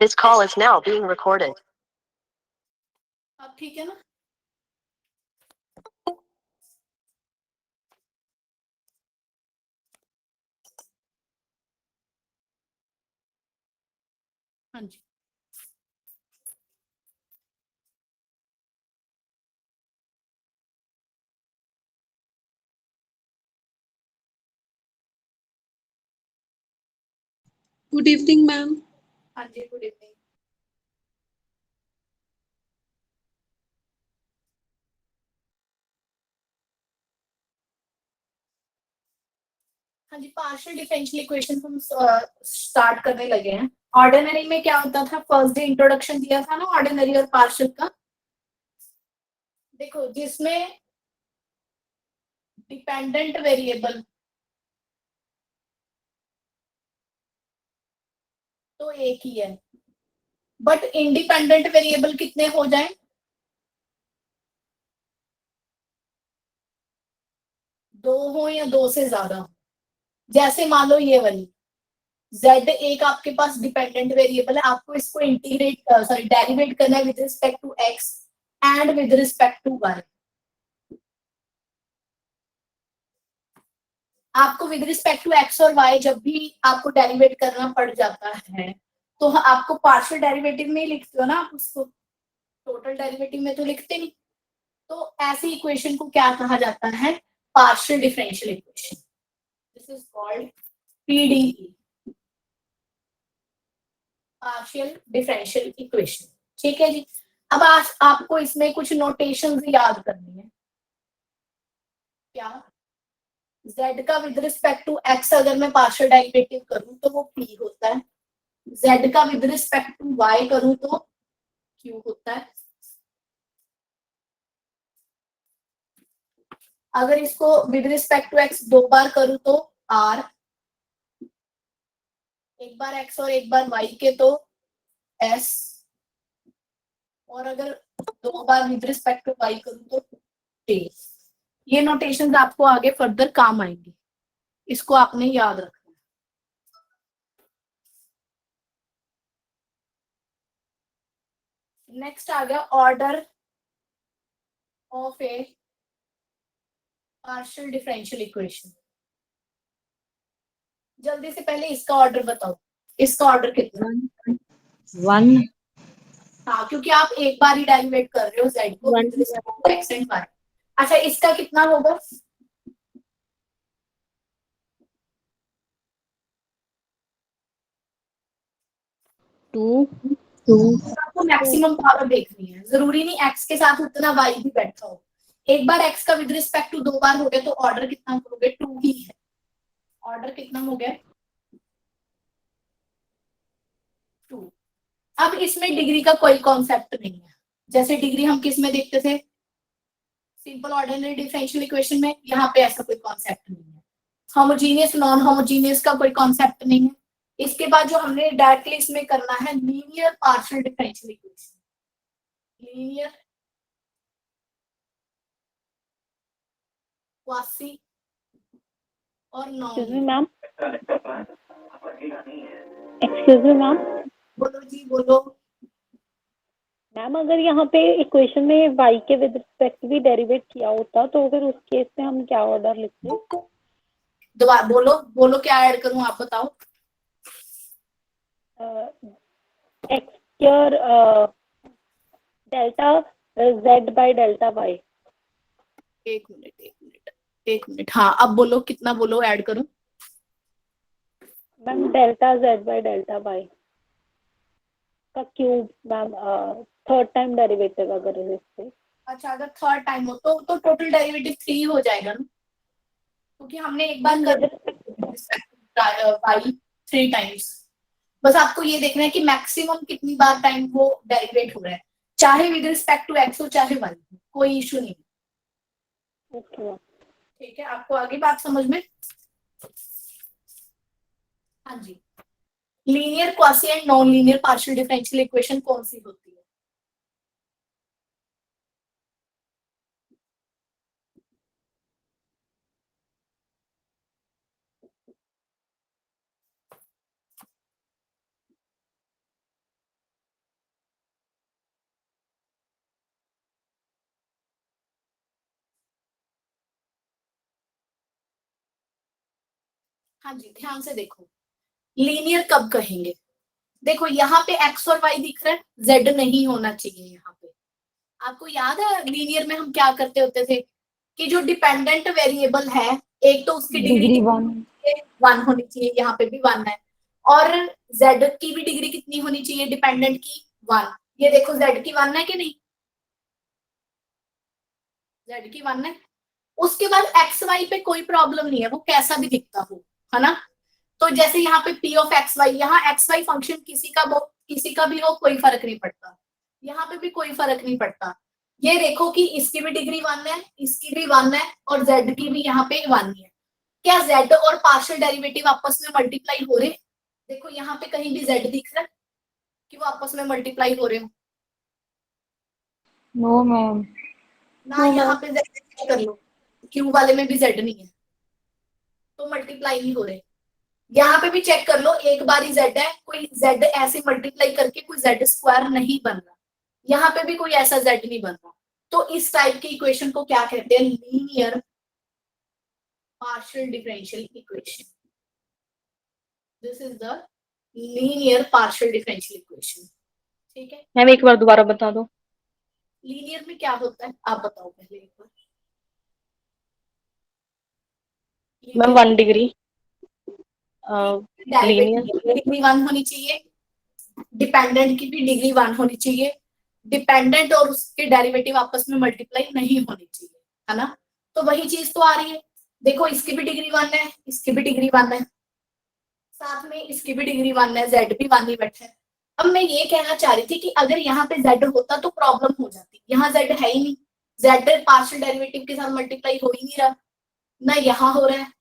This call is now being recorded. अब ठीक है ना? हाँ जी, Good evening, ma'am. हाँ जी, गुड इवनिंग। हाँ जी, पार्शियल डिफरेंशियल इक्वेशन हम स्टार्ट करने लगे हैं। ऑर्डिनरी में क्या होता था, फर्स्ट डे इंट्रोडक्शन दिया था ना ऑर्डिनरी और पार्शियल का। देखो, जिसमें डिपेंडेंट वेरिएबल तो एक ही है, बट इंडिपेंडेंट वेरिएबल कितने हो जाएं? दो हो या दो से ज्यादा। जैसे मान लो ये वाली z एक आपके पास डिपेंडेंट वेरिएबल है, आपको इसको डेरिवेट करना है with respect to x and with respect to y। आपको विद रिस्पेक्ट टू x और y जब भी आपको डेरिवेट करना पड़ जाता है तो आपको पार्शियल डेरिवेटिव में ही लिखते हो ना, आप उसको टोटल डेरिवेटिव में तो लिखते नहीं। तो ऐसी इक्वेशन को क्या कहा जाता है? Partial differential equation. This is called PDE, partial differential equation. ठीक है जी। अब आपको इसमें कुछ नोटेशंस याद करनी है। क्या? z का विद रिस्पेक्ट टू x अगर मैं पार्शियल डेरिवेटिव करूं तो वो p होता है, z का विद रिस्पेक्ट टू y करूं तो q होता है। अगर इसको विद रिस्पेक्ट टू x दो बार करूं तो r, एक बार x और एक बार y के तो s, और अगर दो बार विद रिस्पेक्ट टू y करूं तो t। ये नोटेशंस आपको आगे फर्दर काम आएंगी, इसको आपने याद रखना। नेक्स्ट आ गया order of A partial differential equation. जल्दी से पहले इसका ऑर्डर बताओ, इसका ऑर्डर कितना? 1। हाँ, क्योंकि आप एक बार ही डेरिवेट कर रहे हो z को with respect to x and y। अच्छा, इसका कितना होगा? 2। आपको मैक्सिमम पावर देखनी है, जरूरी नहीं x के साथ उतना y भी बैठा हो। एक बार x का विद रिस्पेक्ट टू दो बार हो गया तो ऑर्डर कितना करोगे? 2 ही है। ऑर्डर कितना हो गया? 2। अब इसमें डिग्री का कोई कॉन्सेप्ट नहीं है। जैसे डिग्री हम किस में देखते थे? सिंपल ऑर्डिनरी डिफरेंशियल इक्वेशन में। यहाँ पे ऐसा कोई कॉन्सेप्ट नहीं है। होमोजीनियस नॉन होमोजीनियस का कोई कॉन्सेप्ट नहीं है। इसके बाद जो हमने डायरेक्टली इसमें करना है linear partial differential equation, linear quasi और excuse me non. Ma'am, excuse me ma'am. बोलो जी बोलो। मैम अगर यहाँ पे इक्वेशन में y के विद रिस्पेक्ट भी डेरिवेट किया होता तो फिर उस केस में हम क्या ऑर्डर लिखते? दोबारा बोलो, बोलो क्या ऐड करूं, आप बताओ। X square delta z by delta y। एक मिनट एक मिनट एक मिनट, हाँ अब बोलो कितना, बोलो ऐड करूं। Ma'am delta z by delta y का cube ma'am, third time derivative अगर है इससे। अच्छा, अगर थर्ड टाइम हो तो टोटल डेरिवेटिव 3 हो जाएगा ना, क्योंकि हमने एक बार कर बाई 3 टाइम्स। बस आपको ये देखना है कि मैक्सिमम कितनी बार टाइम वो डेरिवेट हो रहा है, चाहे विद रिस्पेक्ट टू एक्स हो चाहे वाई, कोई इशू नहीं। ओके। ठीक है, आपको आगे बात समझ में? हाँ जी। Linear quasi and non linear partial differential equation कौन सी होती है? हाँ जी, ध्यान से देखो, लीनियर कब कहेंगे? देखो यहाँ पे एक्स और वाई दिख रहा है, जेड नहीं होना चाहिए यहाँ पे। आपको याद है लीनियर में हम क्या करते होते थे कि जो डिपेंडेंट वेरिएबल है, एक तो उसकी डिग्री 1 होनी चाहिए, यहाँ पे भी 1 है, और जेड की भी डिग्री कितनी होनी चाहिए डिपेंडेंट की? 1। ये देखो जेड की 1 है कि नहीं? जेड की 1 है। उसके बाद एक्स वाई पे कोई प्रॉब्लम नहीं है, वो कैसा भी दिखता हो, है ना? तो जैसे यहाँ पे पी ऑफ एक्स वाई, यहाँ एक्स वाई फंक्शन किसी का भी हो, कोई फर्क नहीं पड़ता, यहाँ पे भी कोई फर्क नहीं पड़ता। ये देखो कि इसकी भी डिग्री 1 है, इसकी भी 1 है, और जेड की भी यहाँ पे 1 ही है। क्या जेड और पार्शियल डेरिवेटिव आपस में मल्टीप्लाई हो रहे? देखो यहाँ पे कहीं भी जेड दिख रहा है कि वो आपस में मल्टीप्लाई हो रहे हो? No ma'am. ना, यहाँ पे जेड कर लो, क्यू वाले में भी जेड नहीं है, तो मल्टीप्लाई नहीं हो रहे। यहाँ पे भी चेक कर लो, एक बार ही जेड है, कोई जेड ऐसे मल्टीप्लाई करके कोई जेड स्क्वायर नहीं बन रहा, यहाँ पे भी कोई ऐसा जेड नहीं बन रहा। तो इस टाइप की इक्वेशन को क्या कहते हैं? Linear partial differential equation. This is the linear partial differential equation. ठीक है मैम, एक बार दोबारा बता दो। लीनियर में क्या होता है, आप बताओ पहले एक बार। Ma'am 1 degree linear. डिग्री 1 होनी चाहिए, डिपेंडेंट की भी डिग्री 1 होनी चाहिए, डिपेंडेंट और उसके डेरिवेटिव आपस में मल्टीप्लाई नहीं होनी चाहिए, है ना? तो वही चीज तो आ रही है। देखो इसकी भी डिग्री 1 है, इसकी भी डिग्री 1 है, साथ में इसकी भी डिग्री 1 है, जेड भी 1 ही बैठा है। अब मैं ये कहना चाह रही थी कि अगर यहाँ पे जेड होता तो प्रॉब्लम हो जाती, यहाँ जेड है ही नहीं, जेड पार्शियल डेरिवेटिव के साथ मल्टीप्लाई हो ही नहीं रहा, ना यहाँ हो रहा है,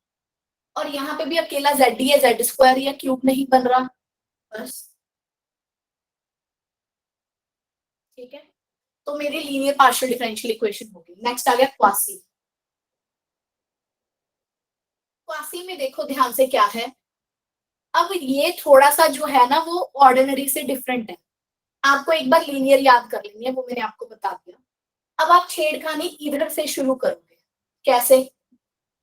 और यहाँ पे भी अकेला जेड ही है, जेड स्क्वायर या क्यूब नहीं बन रहा, बस। ठीक है, तो मेरी लीनियर पार्शियल डिफरेंशियल इक्वेशन होगी। नेक्स्ट आ गया क्वासी। क्वासी में देखो ध्यान से क्या है, अब ये थोड़ा सा जो है ना वो ऑर्डिनरी से डिफरेंट है। आपको एक बार लीनियर याद कर लेनी है, वो मैंने आपको बता दिया। अब आप छेड़खानी इधर से शुरू करोगे, कैसे?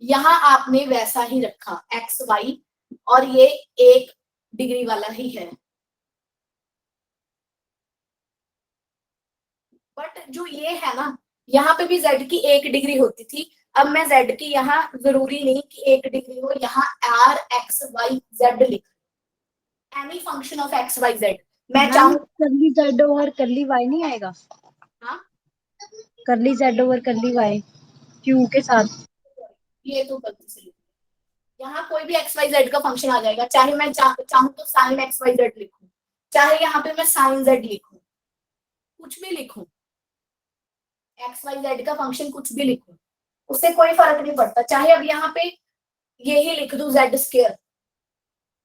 यहाँ आपने वैसा ही रखा एक्स वाई, और ये 1 डिग्री वाला ही है, बट जो ये है ना, यहाँ पे भी z की 1 डिग्री होती थी। अब मैं z की यहाँ जरूरी नहीं कि 1 डिग्री हो, यहाँ आर एक्स वाई जेड लिख, any function of x y z. मैं चाहूँ करली जेड ओवर करली वाई नहीं आएगा? हाँ, curly z over curly y q के साथ। ये तो गलती से लिखी। यहाँ कोई भी एक्स वाई जेड का फंक्शन आ जाएगा, चाहे मैं चाहूँ तो साइन एक्स वाई जेड लिखूं, चाहे यहाँ पे मैं साइन जेड लिखूं, कुछ भी लिखूं, एक्स वाई जेड का फंक्शन कुछ भी लिखूं, उससे कोई फर्क नहीं पड़ता। चाहे अब यहाँ पे यही लिख दूं जेड स्क्वायर,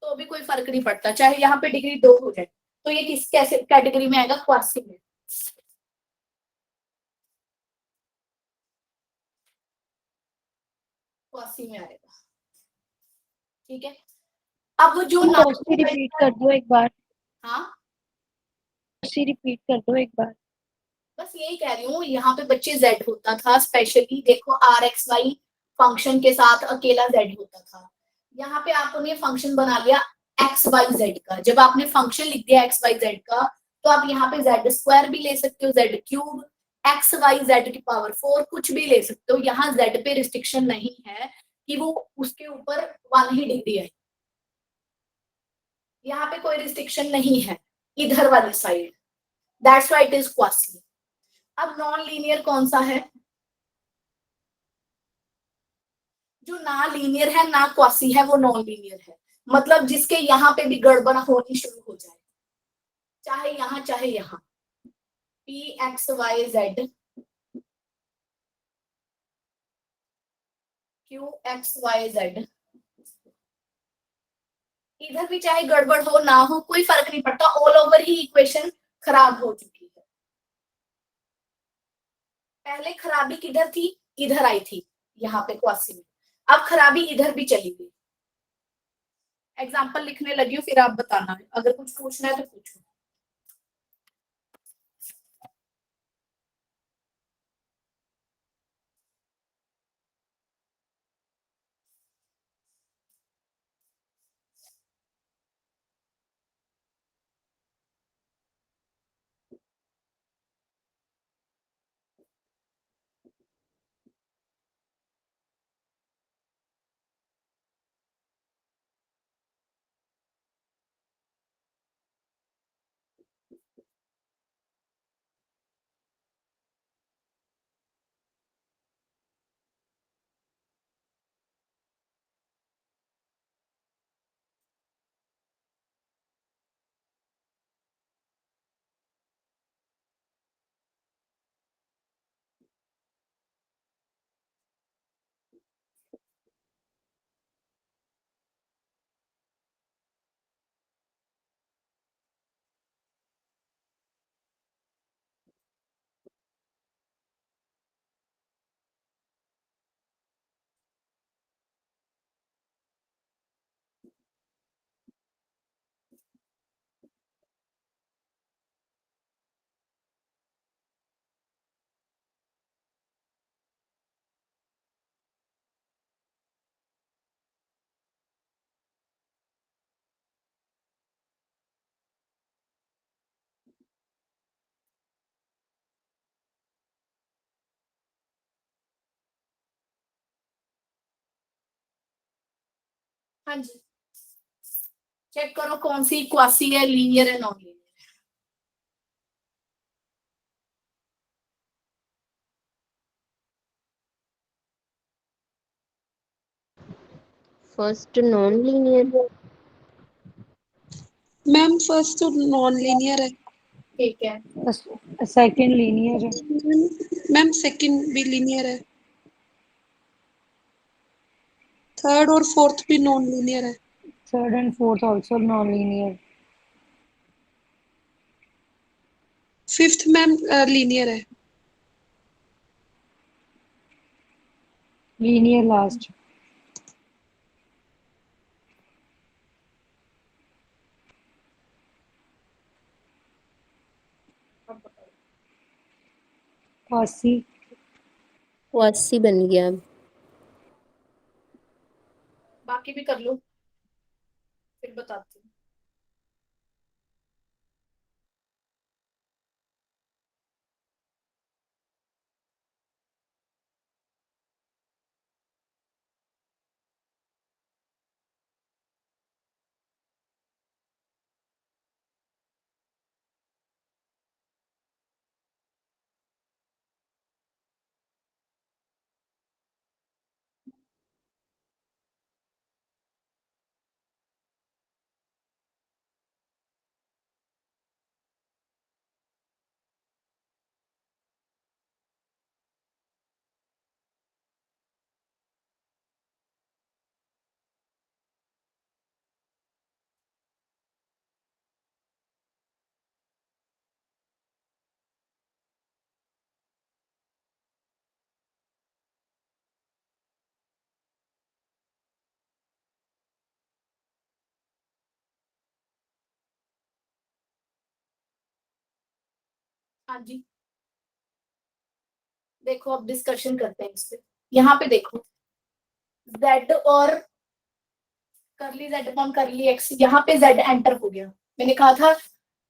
तो भी कोई फर्क नहीं पड़ता, चाहे यहाँ पे डिग्री 2 हो जाए। तो ये किस कैसे कैटेगरी में आएगा? क्वासी में। क्वासी में आएगा। ठीक है, अब जो ना रिपीट कर दो एक बार। हाँ, रिपीट कर दो एक बार। बस यही कह रही हूँ, यहाँ पे बच्चे जेड होता था स्पेशली, देखो आर एक्स वाई फंक्शन के साथ अकेला जेड होता था। यहाँ पे आपने फंक्शन बना लिया एक्स वाई जेड का। जब आपने फंक्शन लिख दिया एक्स वाई जेड का, तो आप यहाँ पे जेड स्क्वायर भी ले सकते हो, z cube, x y z की पावर 4, कुछ भी ले सकते हो। यहाँ जेड पे रिस्ट्रिक्शन नहीं है कि वो उसके ऊपर 1 ही डिग्री है, यहाँ पे कोई रिस्ट्रिक्शन नहीं है इधर वाली side, that's why it is quasi. अब नॉन लीनियर कौन सा है? जो ना लीनियर है ना क्वासी है, वो नॉन लीनियर है, मतलब जिसके यहाँ पे भी गड़बड़ होनी शुरू हो जाए, चाहे यहाँ चाहे यहाँ, p x y z, q x y z, इधर भी चाहे गड़बड़ हो ना हो कोई फर्क नहीं पड़ता, ऑल ओवर ही इक्वेशन खराब हो चुकी है। पहले खराबी किधर थी? इधर आई थी, यहाँ पे क्वासी में। अब खराबी इधर भी चली गई। एग्जाम्पल लिखने लगी हूँ, फिर आप बताना, अगर कुछ पूछना है तो पूछो। हाँ जी, चेक करो कौन सी क्वासी है, लीनियर है, non linear. First non linear. Ma'am first तो नॉन लीनियर है। ठीक है, सेकंड लीनियर है। मैम सेकंड भी लीनियर है। थर्ड और फोर्थ भी नॉन लीनियर है। Third and fourth also non linear. Fifth ma'am linear है। Linear last. क्वासी। क्वासी बन गया। बाकी भी कर लो, फिर बताती हूँ। हाँ जी, देखो अब डिस्कशन करते हैं इस पे। यहाँ पे देखो z और करली z अपॉन करली x, यहाँ पे z एंटर हो गया। मैंने कहा था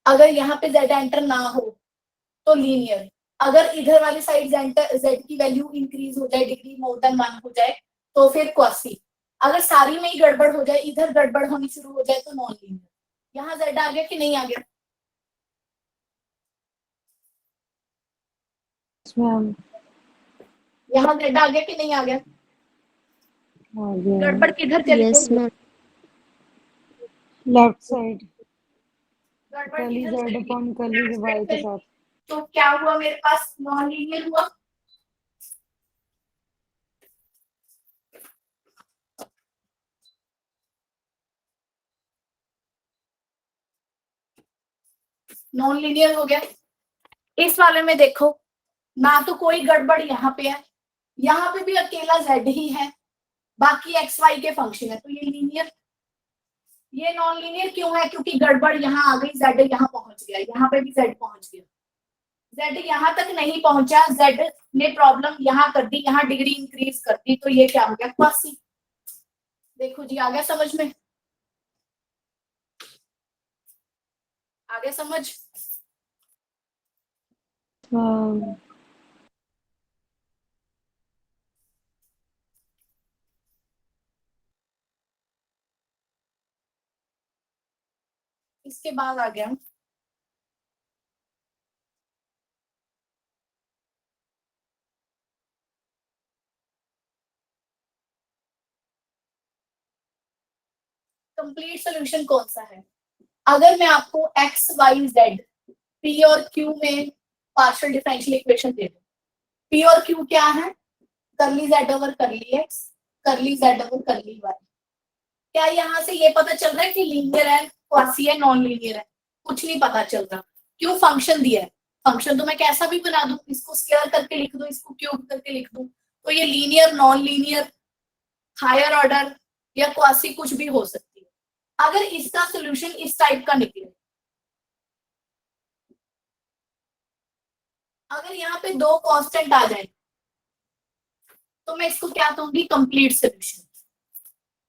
अगर यहाँ पे z एंटर ना हो तो लीनियर, अगर इधर वाली साइड z की वैल्यू इंक्रीज हो जाए, डिग्री मोर देन 1 हो जाए तो फिर क्वासी। अगर सारी में ही गड़बड़ हो जाए, इधर गड़बड़ होनी शुरू हो जाए तो नॉन लीनियर। यहाँ z आ गया कि नहीं आ गया? मैम यहाँ z आ गया कि नहीं आ गया? आ गया। गड़बड़ किधर चली यस गई? मैम। लेफ्ट साइड गड़बड़ कर्ली किधर z चली गई? अपॉन कर्ली y के साथ। तो क्या हुआ मेरे पास? नॉन लीनियर हुआ। नॉन लीनियर हो गया। इस वाले में देखो ना तो कोई गड़बड़ यहाँ पे है, यहाँ पे भी अकेला z ही है, बाकी एक्स वाई के फंक्शन है, तो ये लीनियर। ये नॉन लीनियर क्यों है? क्योंकि गड़बड़ यहाँ आ गई, z यहाँ पहुंच गया, यहाँ पे भी z पहुंच गया। z यहाँ तक नहीं पहुंचा, z ने प्रॉब्लम यहाँ कर दी, यहाँ डिग्री इंक्रीज कर दी, तो ये क्या हो गया? क्वासी। देखो जी, आ गया समझ में? आ गया समझ? हाँ, इसके बाद आ गया कंप्लीट सॉल्यूशन। कौन सा है? अगर मैं आपको एक्स वाई जेड पी और क्यू में पार्शियल डिफरेंशियल इक्वेशन दे दूं, पी और क्यू क्या है? Curly z over curly x, curly z over curly y. क्या यहाँ से ये पता चल रहा है कि लीनियर है, क्वासी है, नॉन लीनियर है? कुछ नहीं पता चल रहा। क्यों? फंक्शन दिया है। फंक्शन तो मैं कैसा भी बना दूं, इसको स्क्वायर करके लिख दूं, इसको क्यूब करके लिख दूं, तो ये linear, non linear, higher order या क्वासी कुछ भी हो सकती है। अगर इसका सोल्यूशन इस टाइप का निकले, अगर यहाँ पे दो कांस्टेंट आ जाए तो मैं इसको क्या दूंगी? Complete solution.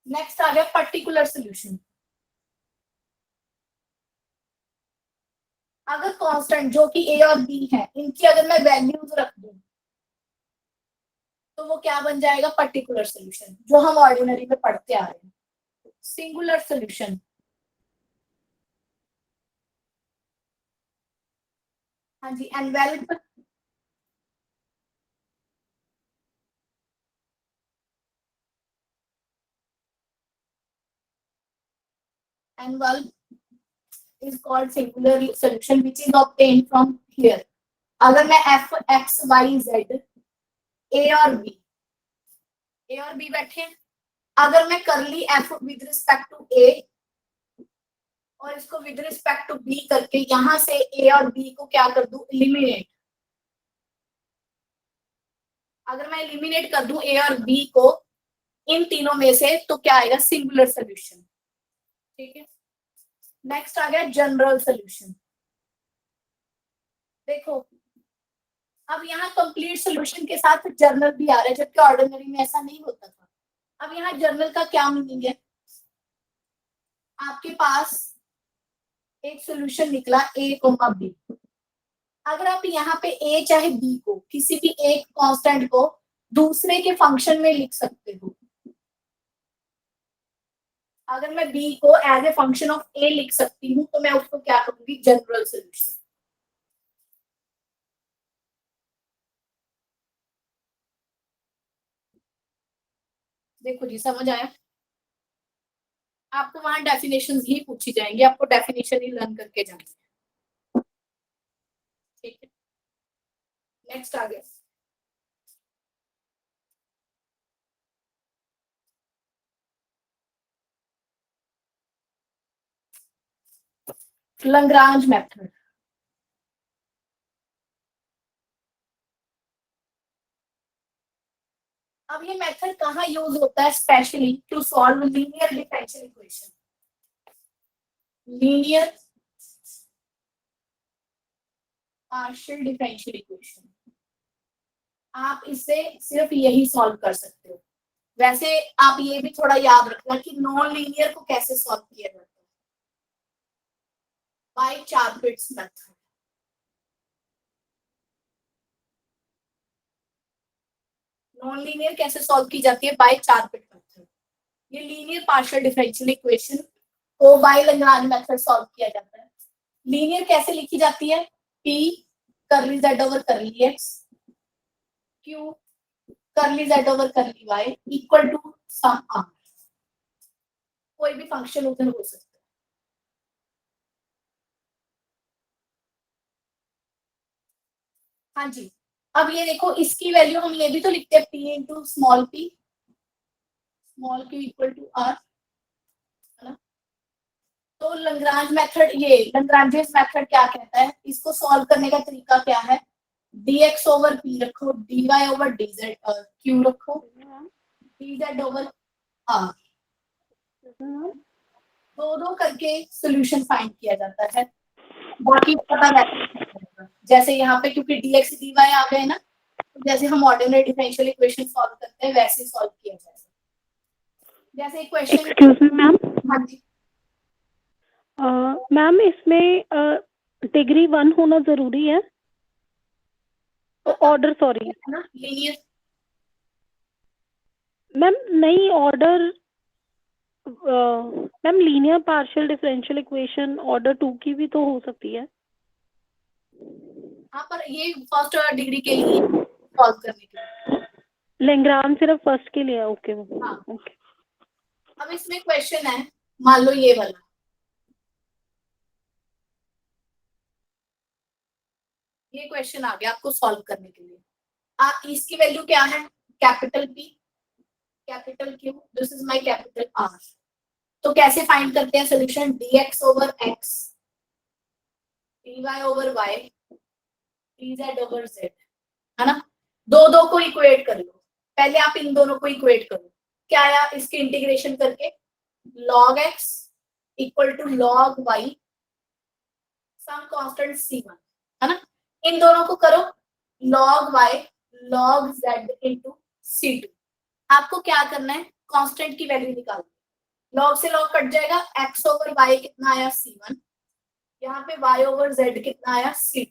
नेक्स्ट आ गया पर्टिकुलर सोल्यूशन। अगर कांस्टेंट जो कि ए और बी है, इनकी अगर मैं वैल्यूज रख दूं तो वो क्या बन जाएगा? पर्टिकुलर सोल्यूशन, जो हम ऑर्डिनरी में पढ़ते आ रहे हैं। Singular solution. हाँ जी, envelop is called singular solution which is obtained from here। अगर मैं f x y z a और b बैठे, अगर मैं curly f with respect to a और इसको विद रिस्पेक्ट टू b करके यहां से a और b को क्या कर दूं, एलिमिनेट। अगर मैं एलिमिनेट कर दूं a और b को इन तीनों में से, तो क्या आएगा, सिंगुलर सोल्यूशन। ठीक है, नेक्स्ट आ गया जनरल सोल्यूशन। देखो अब यहाँ कंप्लीट सोल्यूशन के साथ जर्नल भी आ रहा है, जबकि ऑर्डिनरी में ऐसा नहीं होता था। अब यहाँ जर्नल का क्या मीनिंग है, आपके पास एक सोल्यूशन निकला a कोमा b। अगर आप यहाँ पे a चाहे b को किसी भी एक कांस्टेंट को दूसरे के फंक्शन में लिख सकते हो। अगर मैं b को as a function of a लिख सकती हूँ तो मैं उसको क्या करूंगी, जनरल सोल्यूशन। देखो जी, समझ आया? आपको वहां डेफिनेशंस ही पूछी जाएंगी, आपको डेफिनेशन ही लर्न करके जानी है। ठीक है, नेक्स्ट आ गया लैग्रांज मेथड। अब ये मेथड कहाँ यूज होता है, specially to solve linear differential equation. Linear partial differential equation, आप इसे सिर्फ यही सॉल्व कर सकते हो। वैसे आप ये भी थोड़ा याद रखना कि नॉन लीनियर को कैसे सॉल्व किया जाता है, bye Charpit's method. Non linear कैसे सॉल्व की जाती है, बाय चारपिट मेथड। ये लीनियर पार्शियल डिफरेंशियल इक्वेशन को बाय लैग्रांज मेथड सॉल्व किया जाता है। लीनियर कैसे लिखी जाती है, p curly z over curly x q curly z over curly y equal to some r। कोई भी फंक्शन उधर हो सकता है। हाँ जी, अब ये देखो, इसकी वैल्यू हम ये भी तो लिखते हैं p into small p equal to r, है ना। तो लैग्रांज मेथड, ये लैग्रांजेस मेथड क्या कहता है, इसको सॉल्व करने का तरीका क्या है, dx ओवर p रखो, dy ओवर dz q रखो, dz ओवर r, दो करके सॉल्यूशन फाइंड किया जाता है। बाकी पता रहता है, जैसे यहाँ पे क्योंकि dx dy आ गए ना, तो जैसे हम ऑर्डिनरी डिफरेंशियल इक्वेशन सॉल्व करते हैं वैसे सॉल्व किया जाएगा। जैसे क्वेश्चन, एक्सक्यूज मी मैम, हाँ जी, मैम इसमें डिग्री 1 होना जरूरी है, ऑर्डर सॉरी है ना, लीनियर। मैम नहीं, order ma'am linear partial differential equation order 2 की भी तो हो सकती है। हाँ, पर ये फर्स्ट डिग्री के लिए सॉल्व करने के लिए, लैग्रांज सिर्फ फर्स्ट के लिए है। ओके हाँ। ओके। अब इसमें क्वेश्चन है, मान लो ये वाला, ये क्वेश्चन आ गया आपको सॉल्व करने के लिए। आप इसकी वैल्यू क्या है, capital P capital Q, this is my capital R। तो कैसे फाइंड करते हैं solution, dx over x dy over y dz over z, है ना। दो को इक्वेट कर लो, पहले आप इन दोनों को इक्वेट करो। क्या आया, इसके इंटीग्रेशन करके log x equal to log y some constant c1, है ना। इन दोनों को करो log y log z into c2। आपको क्या करना है, कांस्टेंट की वैल्यू निकालनी। log से log कट जाएगा, x ओवर y कितना आया c1, यहाँ पे y ओवर z कितना आया c2।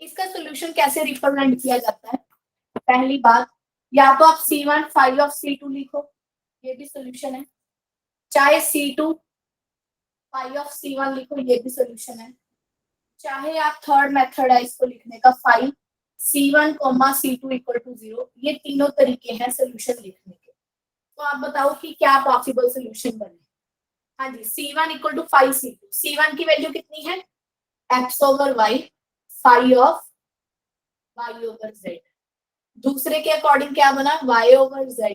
इसका सोल्यूशन कैसे रिप्रेजेंट किया जाता है, पहली बात, या तो आप c1 फाई ऑफ c2 लिखो, ये भी सोल्यूशन है। चाहे C2 फाई ऑफ C1 लिखो, ये भी सोल्यूशन है। चाहे आप थर्ड मेथड है इसको लिखने का, phi C1 C2 equal to 0, ये तीनों तरीके हैं सोल्यूशन लिखने के। तो आप बताओ कि क्या पॉसिबल सोल्यूशन बने। हाँ जी, C1 equal to phi C2, C1 की वैल्यू कितनी है x over y, phi of y over z। दूसरे के अकॉर्डिंग क्या बना, y over z,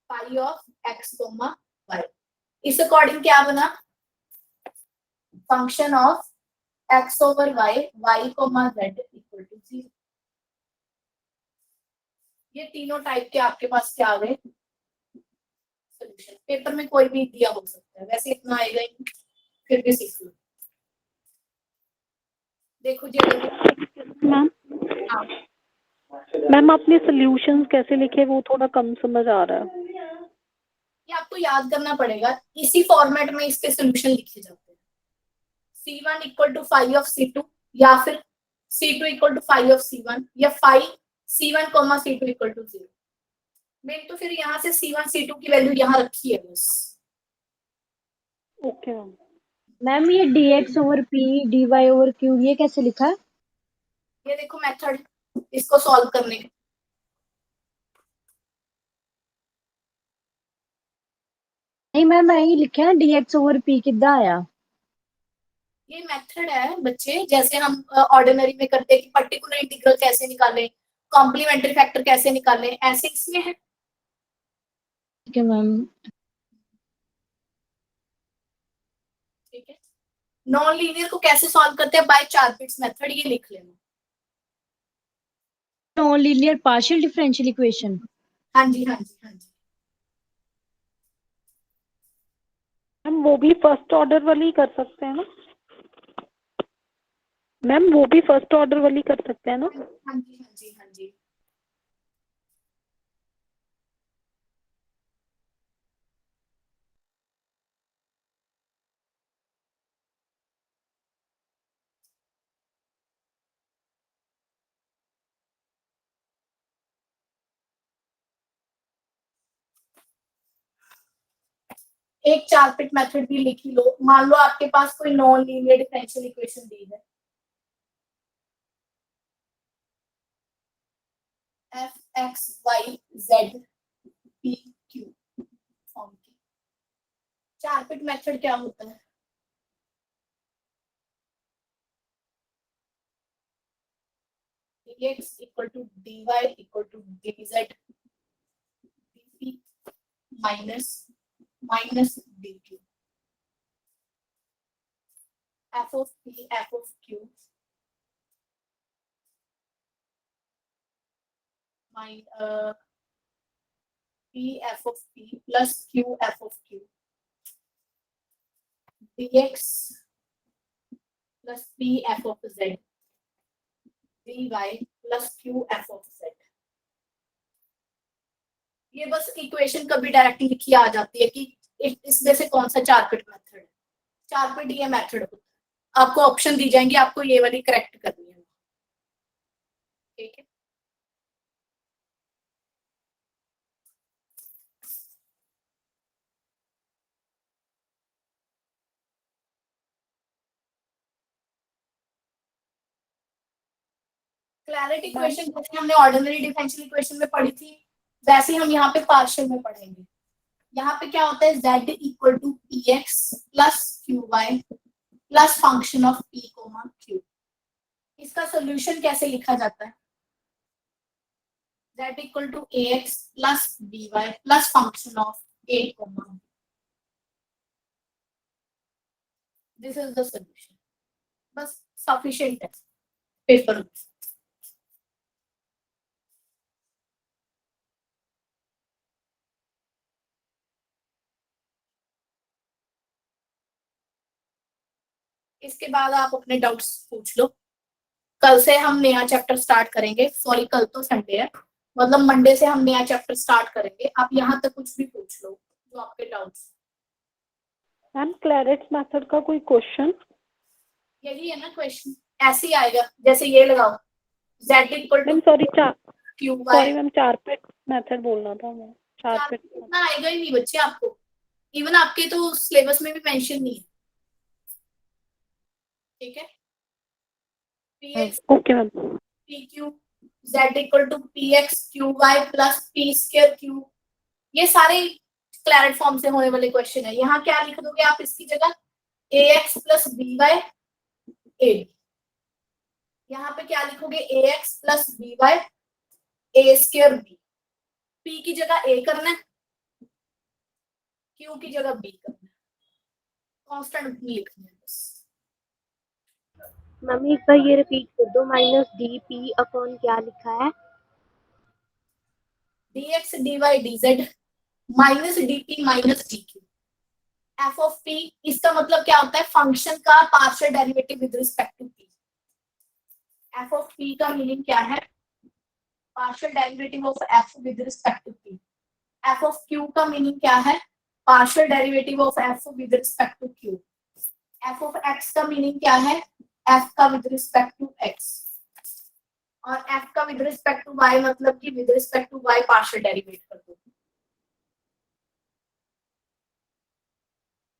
phi of x y। इस अकॉर्डिंग क्या बना, function of x over y, y z equal to 0। ये तीनों टाइप के आपके पास क्या आ गए सोल्यूशन। पेपर में कोई भी दिया हो सकता है, वैसे इतना आएगा ही, फिर भी सीख लो। देखो जी, मैम हाँ मैम आपने सॉल्यूशंस कैसे लिखे वो थोड़ा कम समझ आ रहा है। ये आपको याद करना पड़ेगा, इसी फॉर्मेट में इसके सोल्यूशन लिखे जाते हैं। C1 equal to phi of C2, या फिर C2 equal to phi of C1, या phi C1 C2 equal to 0। मैंने तो फिर यहाँ से C1 C2 की वैल्यू यहाँ रखी है बस। Okay ma'am. मैम ये dx over p dy over q ये कैसे लिखा है? ये देखो मेथड इसको सॉल्व करने का। नहीं मैम मैं ही लिखा है dx ओवर p कितना आया? ये मेथड है बच्चे, जैसे हम ऑर्डिनरी में करते हैं कि पर्टिकुलर इंटीग्रल कैसे निकालें, कॉम्प्लीमेंट्री फैक्टर कैसे निकालें, ऐसे इसमें है। ठीक है मैम। ठीक है, नॉन लीनियर को कैसे सॉल्व करते हैं, बाय चारपिट्स मेथड, ये लिख लेना। Non linear partial differential equation. हाँ जी हाँ जी हाँ जी। मैम वो भी फर्स्ट ऑर्डर वाली कर सकते हैं ना? मैम वो भी फर्स्ट ऑर्डर वाली कर सकते हैं ना? हाँ जी हाँ जी हाँ जी। एक चारपिट मेथड भी लिख ही लो। मान लो आपके पास कोई नॉन लीनियर डिफरेंशियल इक्वेशन दी है, f x y z p q form की। चारपिट मेथड क्या होता है, dx equal to dy equal to dz dp minus minus dq, f of p f of q p f of p plus q f of q dx plus p f of z dy plus q f of z। ये बस equation कभी directly लिखी आ जाती है कि इसमें से कौन सा चारपिट मेथड है। चारपिट ये मेथड होता है, आपको ऑप्शन दी जाएंगे, आपको ये वाली करेक्ट करनी है। ठीक है, क्लैरिटी इक्वेशन जैसे हमने ऑर्डिनरी डिफरेंशियल इक्वेशन में पढ़ी थी, वैसे हम यहाँ पे पार्शियल में पढ़ेंगे। यहाँ पे क्या होता है, z equal to p x plus q y plus function of p comma q। इसका सोल्यूशन कैसे लिखा जाता है, z equal to a x plus b y plus function of a comma b। This is the solution, बस sufficient है paper में। इसके बाद आप अपने डाउट्स पूछ लो। कल से हम नया चैप्टर स्टार्ट करेंगे, सॉरी कल तो संडे है, मतलब मंडे से हम नया चैप्टर स्टार्ट करेंगे। आप यहाँ तक कुछ भी पूछ लो जो आपके डाउट्स। मैम क्लैरेट्स मेथड का कोई क्वेश्चन? यही है ना क्वेश्चन, ऐसे ही आएगा जैसे ये लगाओ z equal to ma'am sorry Q sorry ma'am Charpit method बोलना था मैं। 4 पे इतना आएगा ही नहीं बच्चे आपको, इवन आपके तो सिलेबस में भी मेंशन नहीं है। ठीक है, p x okay ma'am. P q z equal to p x q y plus p square q, ये सारे क्लैरेट फॉर्म से होने वाले क्वेश्चन है। यहाँ क्या लिख दोगे आप इसकी जगह, ए एक्स प्लस बी वाई ए, यहाँ पे क्या लिखोगे, ए एक्स प्लस बी वाई ए स्क्र बी, पी की जगह ए करना है, क्यू की जगह बी करना है, कांस्टेंट बी लिखना है बस। मम्मी एक बार ये रिपीट कर दो, माइनस डी पी अपॉन क्या लिखा है? dx dy dz minus dt minus dq, f of p, इसका मतलब क्या होता है, फंक्शन का partial derivative with respect to p. F of p का मीनिंग क्या है, partial derivative of f with respect to p. F of q का मीनिंग क्या है, partial derivative of f with respect to q. F of x का meaning क्या है, f का विद रिस्पेक्ट टू एक्स, और एफ का विद रिस्पेक्ट टू वाई मतलब कि with respect to Y partial derivative कर दो।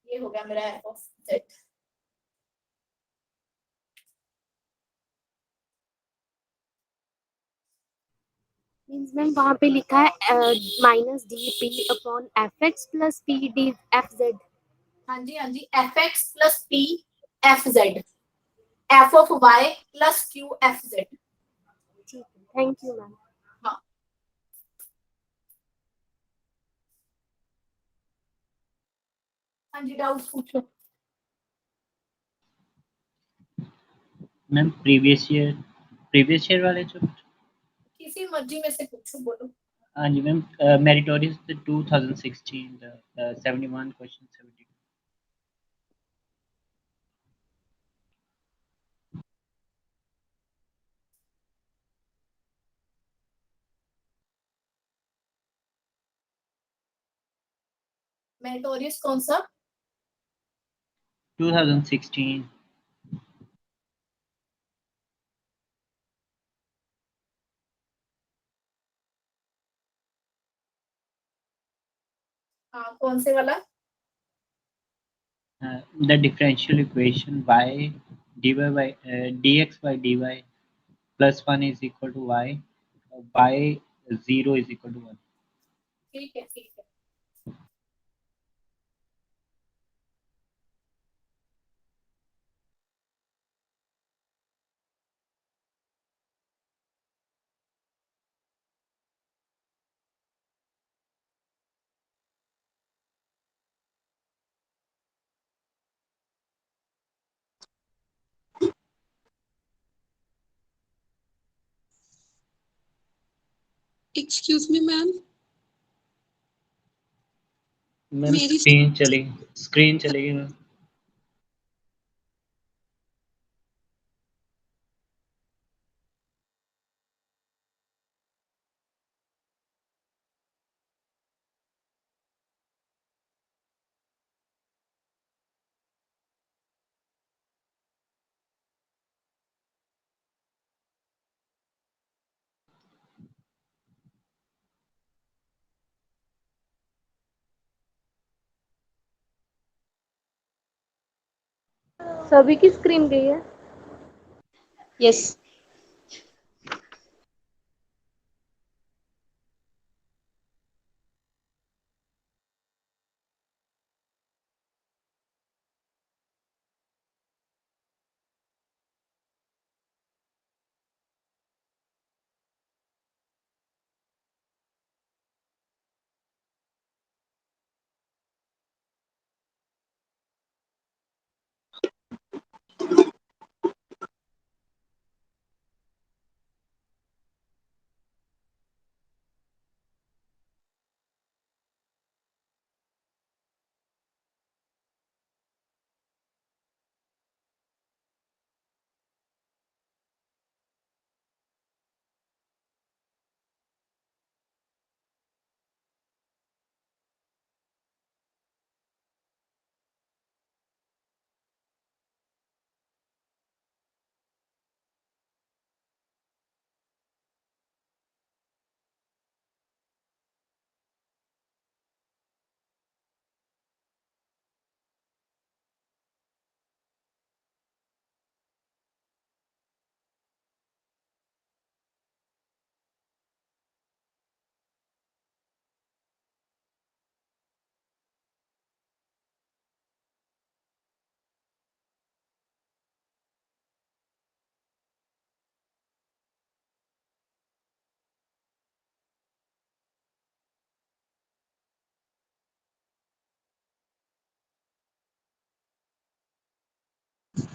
ये हो गया मेरा F of Z. Means ma'am वहाँ पे लिखा है minus D P upon F X plus P D F Z. हाँ जी हाँ जी, F X plus P F Z, F of Y plus Q F Z. ठीक है, थैंक यू मैम। हाँ, हाँ जी, डाउट पूछो। मैम प्रीवियस ईयर वाले जो, किसी मर्जी में से पूछो, बोलो। हाँ जी मैम, मेरिटोरियस 2016 71 क्वेश्चन 72। मेरिटोरियस कौन सा? 2016। हाँ, कौन से वाला? The differential equation y dy by dx by dy plus 1 is equal to y, y 0 is equal to 1. ठीक है ठीक है। एक्सक्यूज मी मैम, मैम मेरी स्क्रीन चलेगी मैम। सभी की स्क्रीन गई है? यस।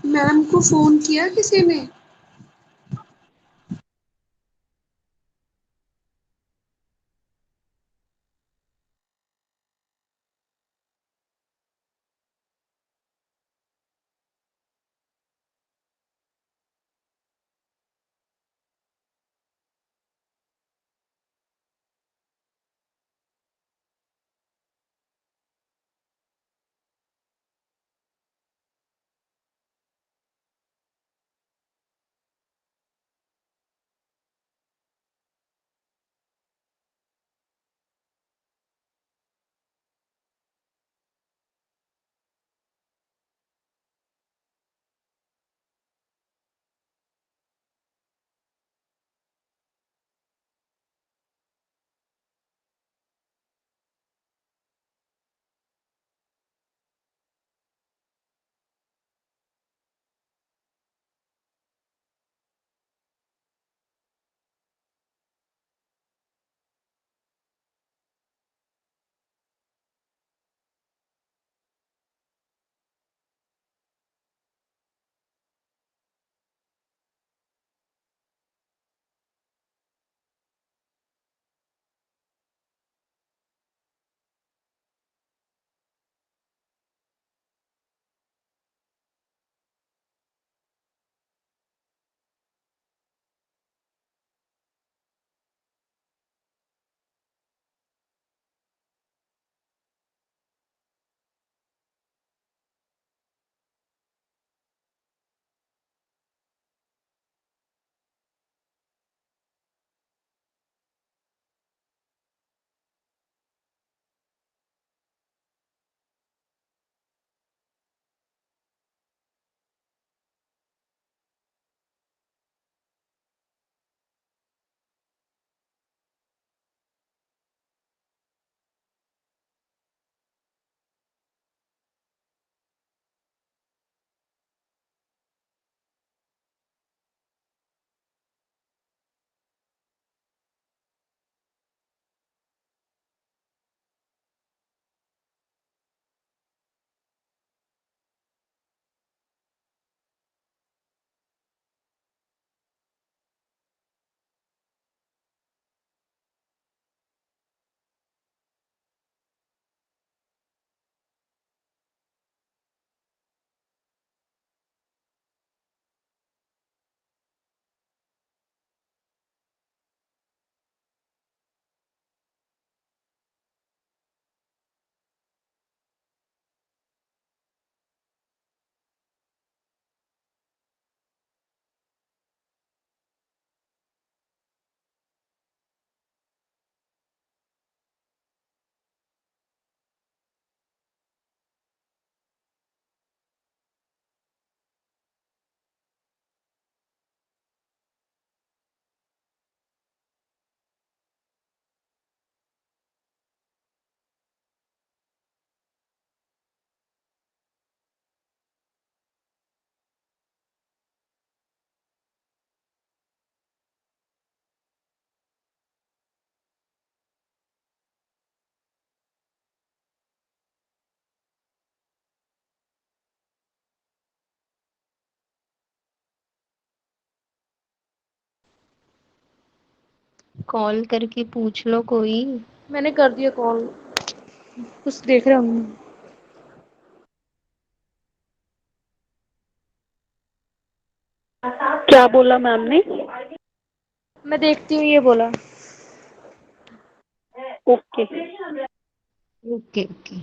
मैम को फोन किया किसी ने? कॉल करके पूछ लो कोई। मैंने कर दिया कॉल, कुछ देख रहे होंगे। क्या बोला मैम ने? मैं देखती हूँ ये बोला। ओके। Okay okay.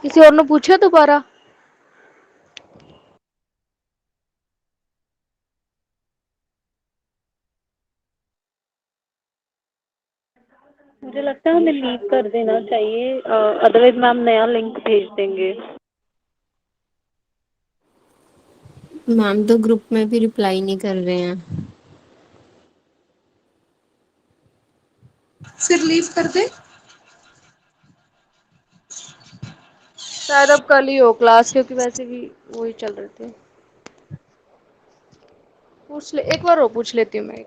किसी और ने पूछा दोबारा? मुझे लगता है हमें लीव कर देना चाहिए, अदरवाइज मैम नया लिंक भेज देंगे। मैम तो ग्रुप में भी रिप्लाई नहीं कर रहे हैं। फिर लीव कर दे। शायद अब कल ही हो क्लास, क्योंकि वैसे भी वही चल रहे थे। पूछ ले एक बार, वो पूछ लेती हूँ मैं।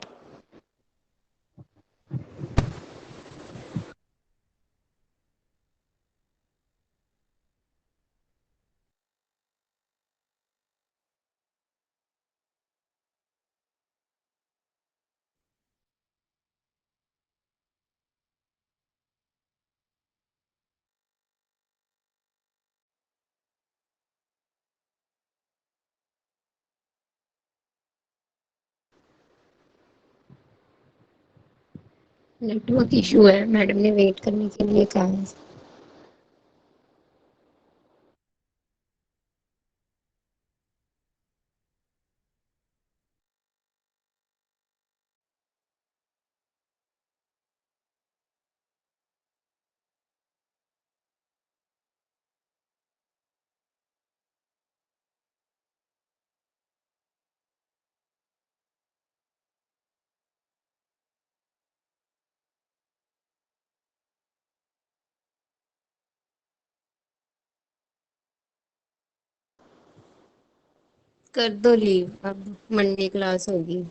नेटवर्क इशू है, मैडम ने वेट करने के लिए कहा है। कर दो लीव, अब मंडे क्लास होगी।